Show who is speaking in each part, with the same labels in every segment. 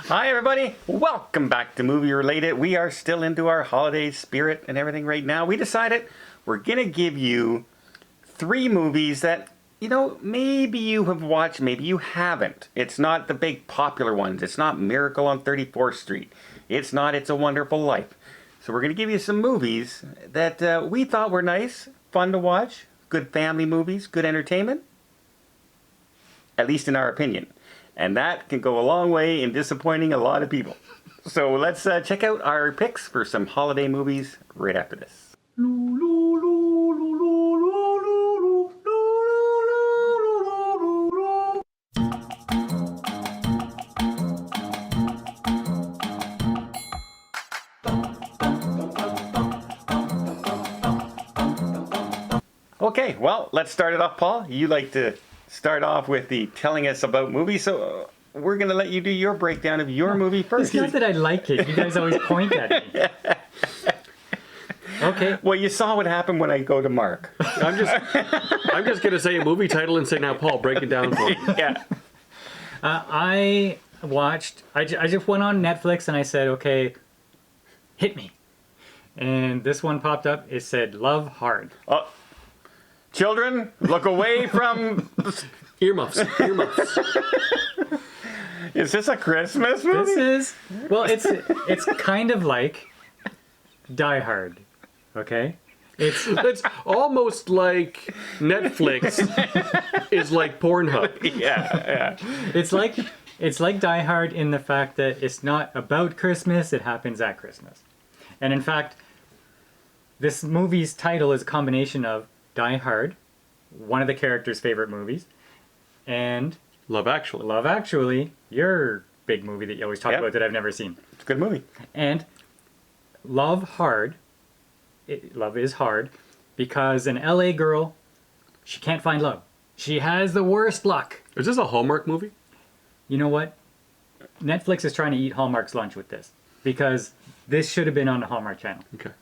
Speaker 1: Hi, everybody. Welcome back to Movie Related. We are still into our holiday spirit and everything right now. We decided we're going to give you 3 movies that, maybe you have watched, maybe you haven't. It's not the big popular ones. It's not Miracle on 34th Street. It's not It's a Wonderful Life. So we're going to give you some movies that we thought were nice, fun to watch, good family movies, good entertainment, at least in our opinion. And that can go a long way in disappointing a lot of people. So let's check out our picks for some holiday movies right after this. Okay, well, let's start it off, Paul. You like to start off with the telling us about movies, so we're going to let you do your breakdown of your movie first.
Speaker 2: It's not that I like it. You guys always point at me. Okay.
Speaker 1: Well, you saw what happened when I go to Mark.
Speaker 3: I'm just going to say a movie title and say, now, Paul, break it down for me.
Speaker 1: Yeah.
Speaker 2: I just went on Netflix and I said, okay, hit me. And this one popped up. It said, Love Hard.
Speaker 1: Children, look away from...
Speaker 3: Earmuffs.
Speaker 1: Is this a Christmas movie?
Speaker 2: It's kind of like Die Hard, okay?
Speaker 3: It's almost like Netflix is like Pornhub.
Speaker 1: Yeah.
Speaker 2: It's like Die Hard in the fact that it's not about Christmas, it happens at Christmas. And in fact, this movie's title is a combination of Die Hard, one of the characters' favorite movies, and
Speaker 3: Love Actually.
Speaker 2: Love Actually, your big movie that you always talk about that I've never seen.
Speaker 1: It's a good movie.
Speaker 2: And Love Hard, love is hard, because an LA girl, she can't find love. She has the worst luck.
Speaker 3: Is this a Hallmark movie?
Speaker 2: You know what? Netflix is trying to eat Hallmark's lunch with this, because this should have been on the Hallmark Channel.
Speaker 3: Okay.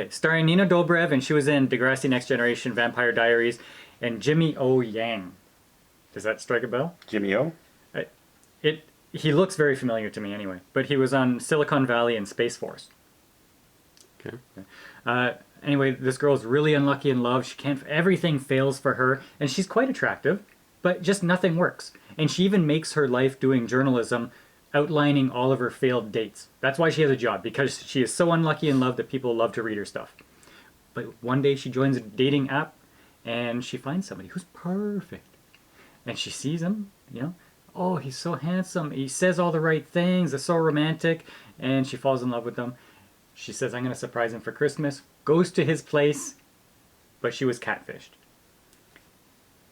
Speaker 2: Starring Nina Dobrev, and she was in Degrassi Next Generation, Vampire Diaries, and Jimmy O. Yang. Does that strike a bell?
Speaker 1: Jimmy O?
Speaker 2: He looks very familiar to me anyway, but he was on Silicon Valley and Space Force.
Speaker 3: Okay.
Speaker 2: Anyway, this girl's really unlucky in love. Everything fails for her, and she's quite attractive, but just nothing works. And she even makes her life doing journalism, outlining all of her failed dates. That's why she has a job, because she is so unlucky in love that people love to read her stuff. But one day she joins a dating app, and she finds somebody who's perfect. And she sees him, oh, he's so handsome, he says all the right things, it's so romantic, and she falls in love with him. She says, I'm going to surprise him for Christmas, goes to his place, but she was catfished.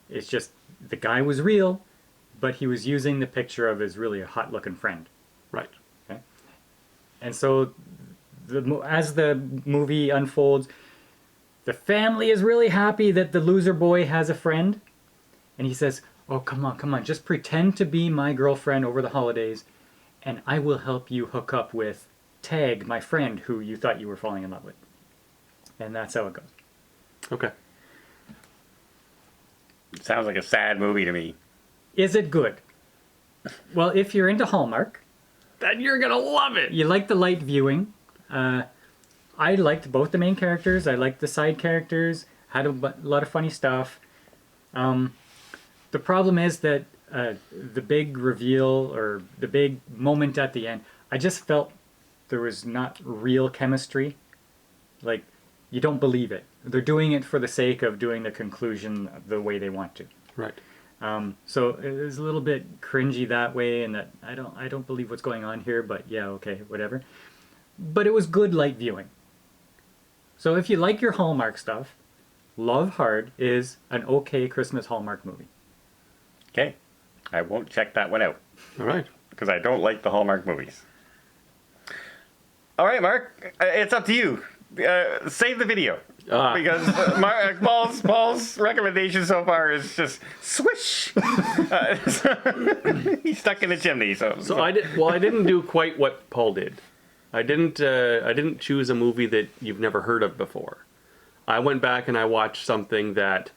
Speaker 2: It's just, the guy was real, but he was using the picture of his really hot-looking friend.
Speaker 3: Right.
Speaker 2: Okay? And so, as the movie unfolds, the family is really happy that the loser boy has a friend. And he says, oh, come on, just pretend to be my girlfriend over the holidays, and I will help you hook up with Tag, my friend, who you thought you were falling in love with. And that's how it goes.
Speaker 3: Okay.
Speaker 1: Sounds like a sad movie to me.
Speaker 2: Is it good? Well, if you're into Hallmark,
Speaker 3: Then you're going to love it.
Speaker 2: you like the light viewing. I liked both the main characters. I liked the side characters. Had a lot of funny stuff. The problem is that the big reveal, or the big moment at the end, I just felt there was not real chemistry. Like, you don't believe it. They're doing it for the sake of doing the conclusion the way they want to.
Speaker 3: Right.
Speaker 2: So it was a little bit cringy that way, and that I don't believe what's going on here, but yeah, okay, whatever. But it was good light viewing. So if you like your Hallmark stuff, Love Hard is an okay Christmas Hallmark movie.
Speaker 1: Okay. I won't check that one out,
Speaker 3: All right.
Speaker 1: because I don't like the Hallmark movies. All right, Mark, it's up to you. Save the video. Because Paul's recommendation so far is just swish. He's stuck in the chimney. So
Speaker 3: I didn't do quite what Paul did. I didn't choose a movie that you've never heard of before. I went back and I watched something that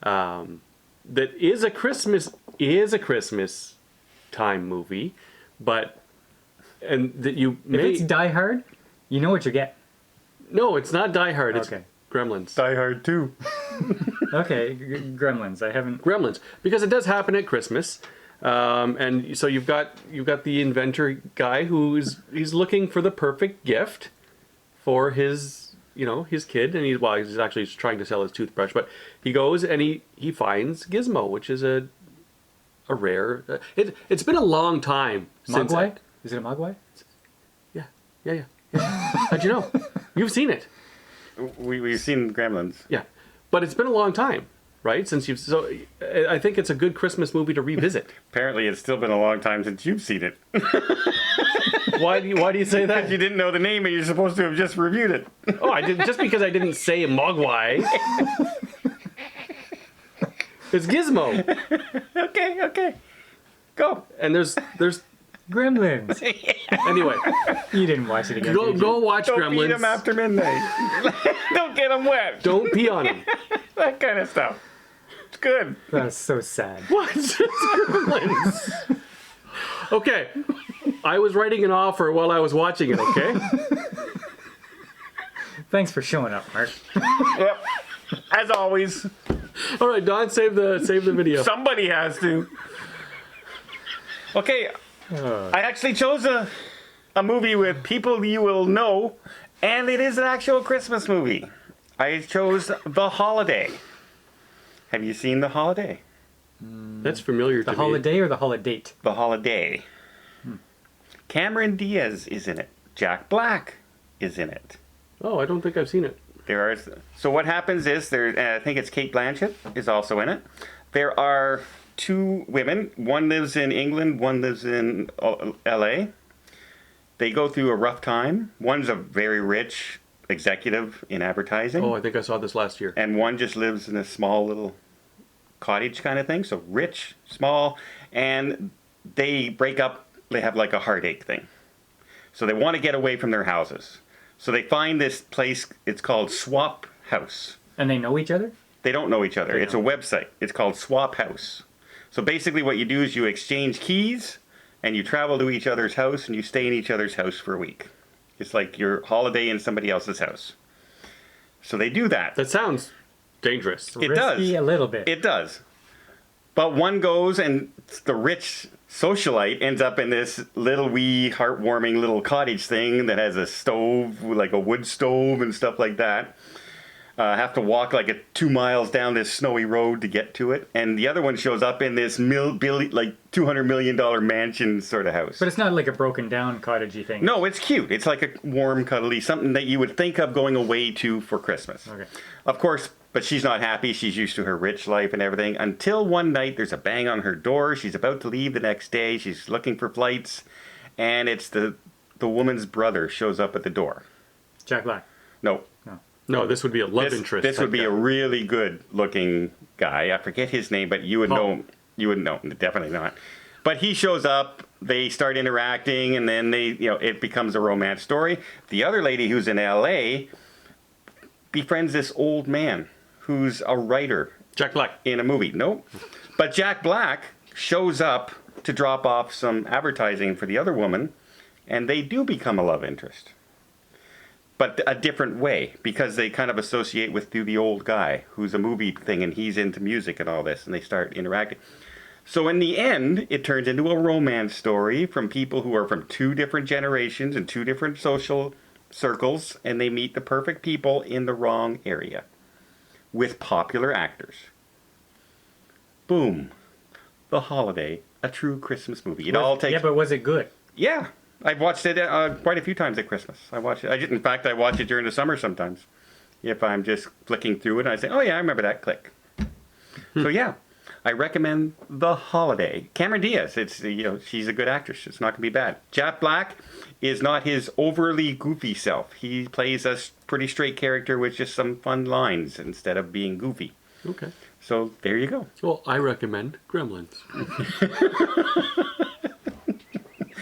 Speaker 3: that is a Christmas time movie, and that you
Speaker 2: If
Speaker 3: may
Speaker 2: it's Die Hard, you know what you get.
Speaker 3: no, it's not Die Hard. It's
Speaker 2: Okay.
Speaker 3: Gremlins.
Speaker 1: Die Hard 2.
Speaker 2: Okay, Gremlins. I haven't.
Speaker 3: Gremlins, because it does happen at Christmas, and so you've got the inventor guy he's looking for the perfect gift for his kid, and he's actually trying to sell his toothbrush, but he goes and he finds Gizmo, which is a rare. It's been a long time since.
Speaker 2: Mogwai? Is it a Mogwai?
Speaker 3: Yeah. How'd you know? You've seen it.
Speaker 1: We've seen Gremlins.
Speaker 3: Yeah, but it's been a long time, right? Since you've so I think it's a good Christmas movie to revisit.
Speaker 1: Apparently, it's still been a long time since you've seen it.
Speaker 3: Why do you say that?
Speaker 1: You didn't know the name, and you're supposed to have just reviewed it.
Speaker 3: Oh, I did just because I didn't say Mogwai. It's Gizmo,
Speaker 1: Okay. Go.
Speaker 3: and there's
Speaker 2: Gremlins.
Speaker 3: anyway.
Speaker 2: You didn't watch it again.
Speaker 3: Go
Speaker 2: did you?
Speaker 3: go watch
Speaker 1: Don't beat him
Speaker 3: Gremlins.
Speaker 1: after midnight. Don't get him wet.
Speaker 3: Don't pee on him.
Speaker 1: That kind of stuff. It's good.
Speaker 2: That's so sad.
Speaker 3: What? It's Gremlins. Okay, I was writing an offer while I was watching it. Okay.
Speaker 2: Thanks for showing up, Mark.
Speaker 1: Yep. As always,
Speaker 3: All right, Don, save the video.
Speaker 1: somebody has to. Okay, I actually chose a movie with people you will know, and it is an actual Christmas movie. I chose The Holiday. Have you seen The Holiday?
Speaker 3: That's familiar
Speaker 2: The
Speaker 3: to me.
Speaker 2: holiday or the holiday?
Speaker 1: The Holiday. Cameron Diaz is in it. Jack Black is in it.
Speaker 3: Oh, I don't think I've seen it.
Speaker 1: So what happens is I think it's Kate Blanchett is also in it. There are two women. One lives in England. One lives in L.A. They go through a rough time. One's a very rich executive in advertising,
Speaker 3: Oh, I think I saw this last year.
Speaker 1: and one just lives in a small little cottage kind of thing. So rich, small, and they break up. They have like a heartache thing. So they want to get away from their houses. So they find this place. It's called Swap House.
Speaker 2: And they know each other?
Speaker 1: They don't know each other.
Speaker 2: They
Speaker 1: It's a website. It's called Swap House. So basically, what you do is you exchange keys, and you travel to each other's house, and you stay in each other's house for a week. It's like your holiday in somebody else's house. So they do that.
Speaker 3: That sounds dangerous.
Speaker 1: It
Speaker 2: Risky
Speaker 1: does.
Speaker 2: a little bit.
Speaker 1: It does. But one goes, and the rich socialite ends up in this little wee heartwarming little cottage thing that has a stove, like a wood stove and stuff like that. Have to walk like 2 miles down this snowy road to get to it. And the other one shows up in this like $200 million mansion sort of house.
Speaker 2: But it's not like a broken down cottagey thing.
Speaker 1: No, it's cute. It's like a warm, cuddly, something that you would think of going away to for Christmas.
Speaker 2: Okay.
Speaker 1: Of course, but she's not happy. She's used to her rich life and everything until one night there's a bang on her door. She's about to leave the next day. She's looking for flights, and it's the woman's brother shows up at the door.
Speaker 2: Jack Black.
Speaker 1: No.
Speaker 3: No, this would be a love interest.
Speaker 1: This would
Speaker 3: type
Speaker 1: be
Speaker 3: guy.
Speaker 1: a really good looking guy. I forget his name, but you would
Speaker 3: Paul.
Speaker 1: know. You would know. Definitely not. But he shows up. They start interacting, and then it becomes a romance story. The other lady who's in L.A. befriends this old man who's a writer
Speaker 3: Jack Black.
Speaker 1: in a movie. Nope. But Jack Black shows up to drop off some advertising for the other woman, and they do become a love interest. But a different way, because they kind of associate with the old guy who's a movie thing, and he's into music and all this, and they start interacting. So in the end, it turns into a romance story from people who are from two different generations and two different social circles, and they meet the perfect people in the wrong area with popular actors. Boom. The Holiday, a true Christmas movie. It all takes...
Speaker 2: Yeah, but was it good?
Speaker 1: Yeah, I've watched it quite a few times at Christmas. I watch it. In fact, I watch it during the summer sometimes. If I'm just flicking through it, and I say, "Oh yeah, I remember that." Click. So yeah, I recommend The Holiday. Cameron Diaz. It's she's a good actress. It's not gonna be bad. Jack Black is not his overly goofy self. He plays a pretty straight character with just some fun lines instead of being goofy.
Speaker 3: Okay.
Speaker 1: So there you go.
Speaker 3: Well, I recommend Gremlins.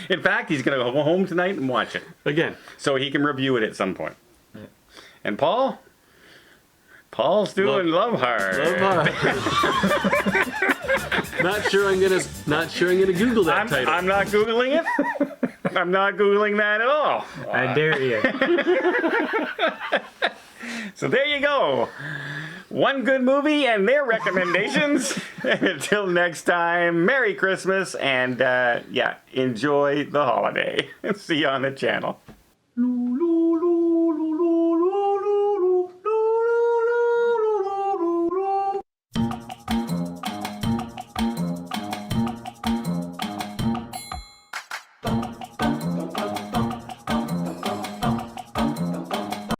Speaker 1: In fact, he's gonna go home tonight and watch it,
Speaker 3: Again.
Speaker 1: so he can review it at some point. And Paul's doing Love Hard.
Speaker 3: Love Hard. Not sure I'm gonna Google that title.
Speaker 1: I'm not Googling it. I'm not Googling that at all.
Speaker 2: I dare you.
Speaker 1: So there you go. One good movie and their recommendations. And until next time, Merry Christmas and enjoy the holiday. See you on the channel.